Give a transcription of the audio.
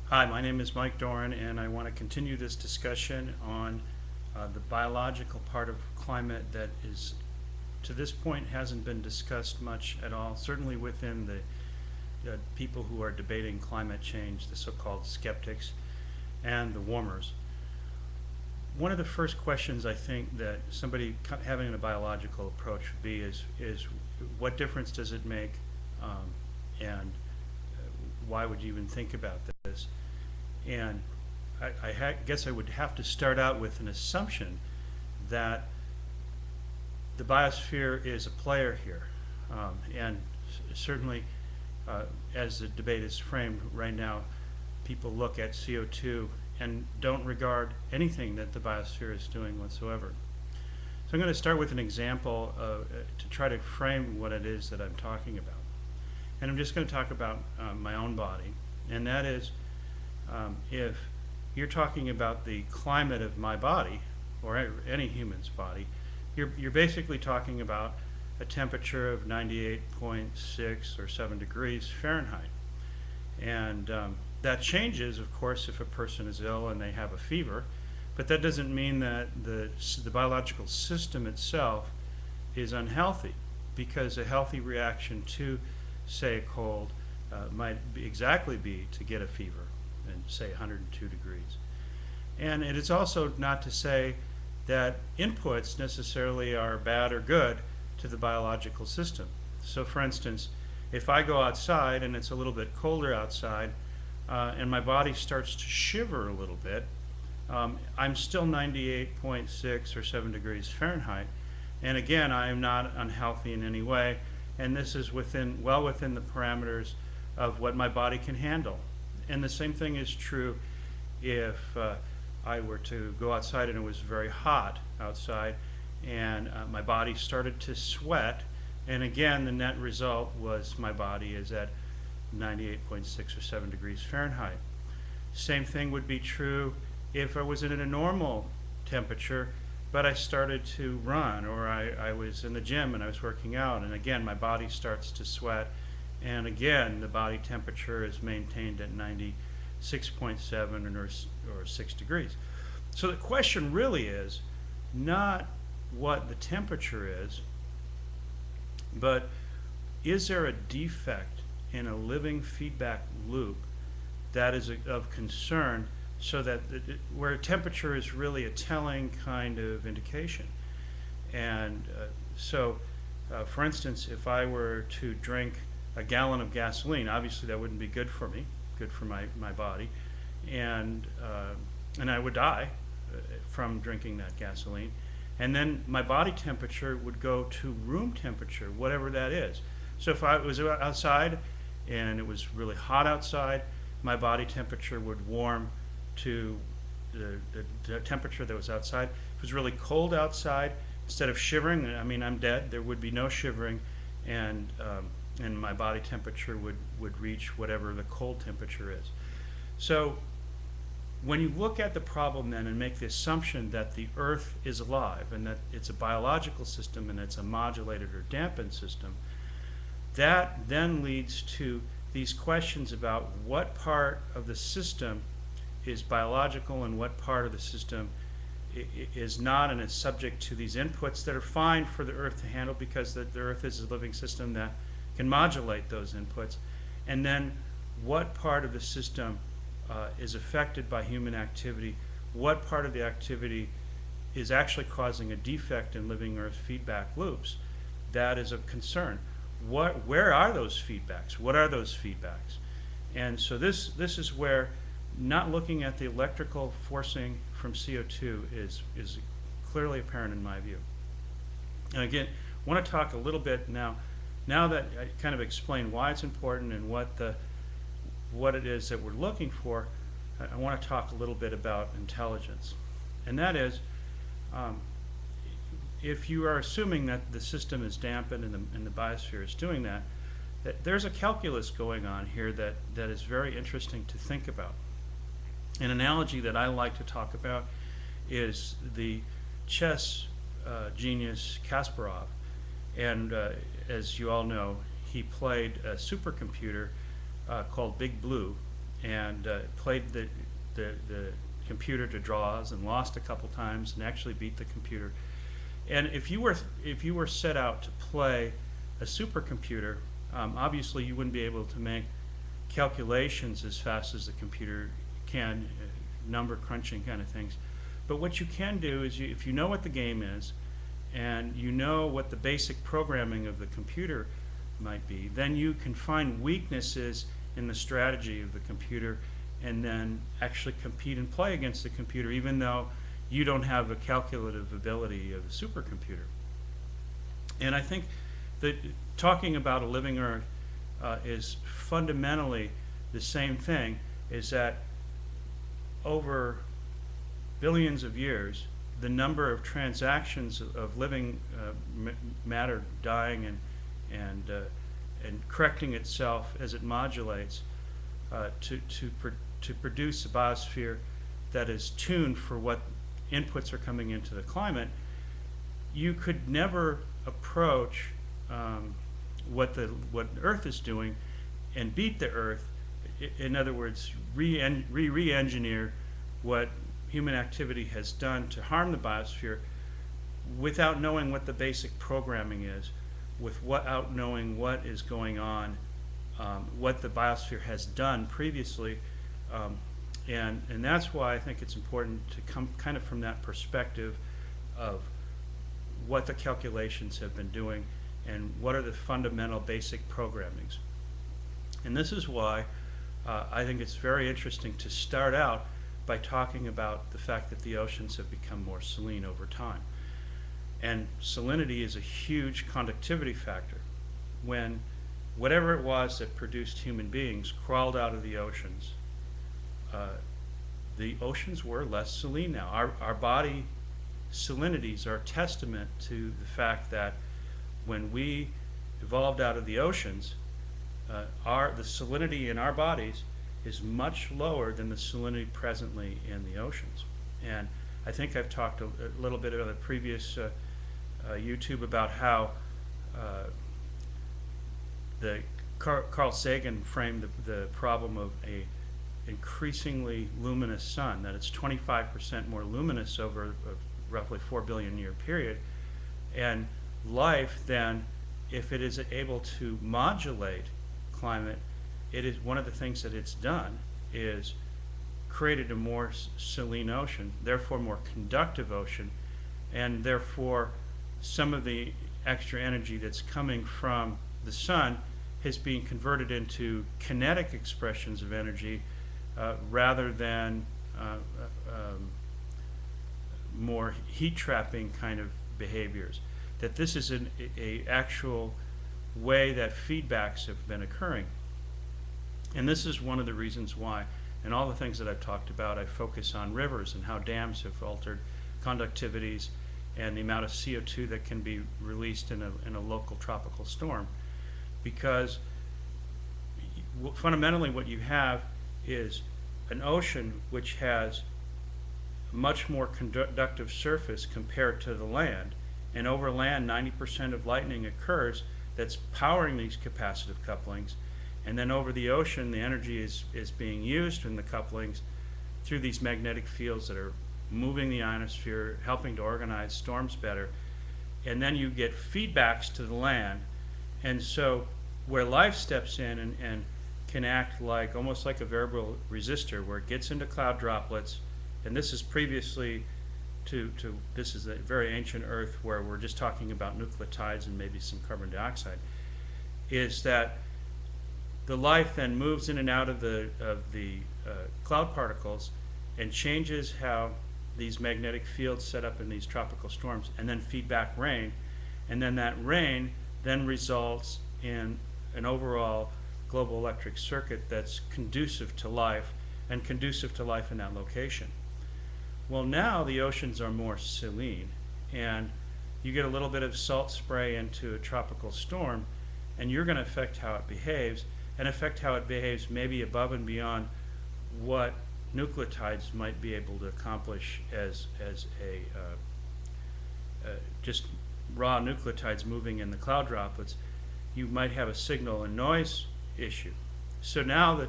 Hi, my name is Mike Doran, and I want to continue this discussion on the biological part of climate that is, to this point, hasn't been discussed much at all, certainly within the people who are debating climate change, the so-called skeptics and the warmers. One of the first questions I think that somebody having a biological approach would be is what difference does it make, and why would you even think about this? And I guess I would have to start out with an assumption that the biosphere is a player here. And certainly, as the debate is framed right now, people look at CO2 and don't regard anything that the biosphere is doing whatsoever. So I'm going to start with an example to try to frame what it is that I'm talking about. And I'm just going to talk about my own body, and that is if you're talking about the climate of my body, or any human's body, you're basically talking about a temperature of 98.6 or 7 degrees Fahrenheit. And that changes, of course, if a person is ill and they have a fever, but that doesn't mean that the biological system itself is unhealthy, because a healthy reaction to, say, a cold might exactly be to get a fever and say 102 degrees. And it is also not to say that inputs necessarily are bad or good to the biological system. So for instance, if I go outside and it's a little bit colder outside and my body starts to shiver a little bit, I'm still 98.6 or 7 degrees Fahrenheit. And again, I am not unhealthy in any way, and this is well within the parameters of what my body can handle. And the same thing is true if I were to go outside and it was very hot outside and my body started to sweat, and again the net result was my body is at 98.6 or 7 degrees Fahrenheit. Same thing would be true if I was in a normal temperature but I started to run, or I was in the gym and I was working out, and again my body starts to sweat, and again the body temperature is maintained at 96.7 or 6 degrees. So the question really is not what the temperature is, but is there a defect in a living feedback loop that is of concern, so that where temperature is really a telling kind of indication. And for instance, if I were to drink a gallon of gasoline, obviously that wouldn't be good for me, good for my body, and I would die from drinking that gasoline. And then my body temperature would go to room temperature, whatever that is. So if I was outside and it was really hot outside, my body temperature would warm to the temperature that was outside. If it was really cold outside, instead of shivering, I mean I'm dead, there would be no shivering, and my body temperature would reach whatever the cold temperature is. So when you look at the problem then and make the assumption that the Earth is alive and that it's a biological system and it's a modulated or dampened system, that then leads to these questions about what part of the system is biological and what part of the system is not, and is subject to these inputs that are fine for the Earth to handle, because the Earth is a living system that can modulate those inputs. And then what part of the system is affected by human activity, what part of the activity is actually causing a defect in living Earth feedback loops. That is of concern. Where are those feedbacks? What are those feedbacks? And so this is where not looking at the electrical forcing from CO2 is clearly apparent in my view. And again, I want to talk a little bit now that I kind of explained why it's important and what it is that we're looking for. I want to talk a little bit about intelligence. And that is, if you are assuming that the system is dampened and the biosphere is doing that, there's a calculus going on here that is very interesting to think about. An analogy that I like to talk about is the chess genius Kasparov. And as you all know, he played a supercomputer called Big Blue, and played the computer to draws and lost a couple times and actually beat the computer. And if you were set out to play a supercomputer, obviously you wouldn't be able to make calculations as fast as the computer can, number crunching kind of things. But what you can do is, if you know what the game is, and you know what the basic programming of the computer might be, then you can find weaknesses in the strategy of the computer and then actually compete and play against the computer, even though you don't have the calculative ability of a supercomputer. And I think that talking about a living Earth is fundamentally the same thing, is that over billions of years, the number of transactions of living matter dying and correcting itself as it modulates to produce a biosphere that is tuned for what inputs are coming into the climate, you could never approach what Earth is doing and beat the Earth. In other words, re-engineer what human activity has done to harm the biosphere without knowing what the basic programming is, without knowing what is going on, what the biosphere has done previously. And that's why I think it's important to come kind of from that perspective of what the calculations have been doing and what are the fundamental basic programmings. And this is why I think it's very interesting to start out by talking about the fact that the oceans have become more saline over time. And salinity is a huge conductivity factor. When whatever it was that produced human beings crawled out of the oceans were less saline now. Our body salinities are a testament to the fact that when we evolved out of the oceans, the salinity in our bodies is much lower than the salinity presently in the oceans. And I think I've talked a little bit on the previous YouTube about how Carl Sagan framed the problem of a increasingly luminous sun, that it's 25% more luminous over a roughly 4 billion year period. And life then, if it is able to modulate climate, it is one of the things that it's done is created a more saline ocean, therefore more conductive ocean, and therefore some of the extra energy that's coming from the sun is being converted into kinetic expressions of energy rather than more heat trapping kind of behaviors. That this is an actual way that feedbacks have been occurring. And this is one of the reasons why, in all the things that I've talked about, I focus on rivers and how dams have altered conductivities and the amount of CO2 that can be released in a local tropical storm. Because fundamentally what you have is an ocean which has a much more conductive surface compared to the land. And over land, 90% of lightning occurs that's powering these capacitive couplings. And then over the ocean, the energy is being used in the couplings through these magnetic fields that are moving the ionosphere, helping to organize storms better. And then you get feedbacks to the land. And so where life steps in and can act like almost like a variable resistor, where it gets into cloud droplets, and this is previously this is a very ancient Earth where we're just talking about nucleotides and maybe some carbon dioxide, is that the life then moves in and out of the cloud particles and changes how these magnetic fields set up in these tropical storms and then feed back rain, and then that rain then results in an overall global electric circuit that's conducive to life and conducive to life in that location. Well, now the oceans are more saline, and you get a little bit of salt spray into a tropical storm, and you're going to affect how it behaves, and affect how it behaves maybe above and beyond what nucleotides might be able to accomplish as just raw nucleotides moving in the cloud droplets. You might have a signal and noise issue. So now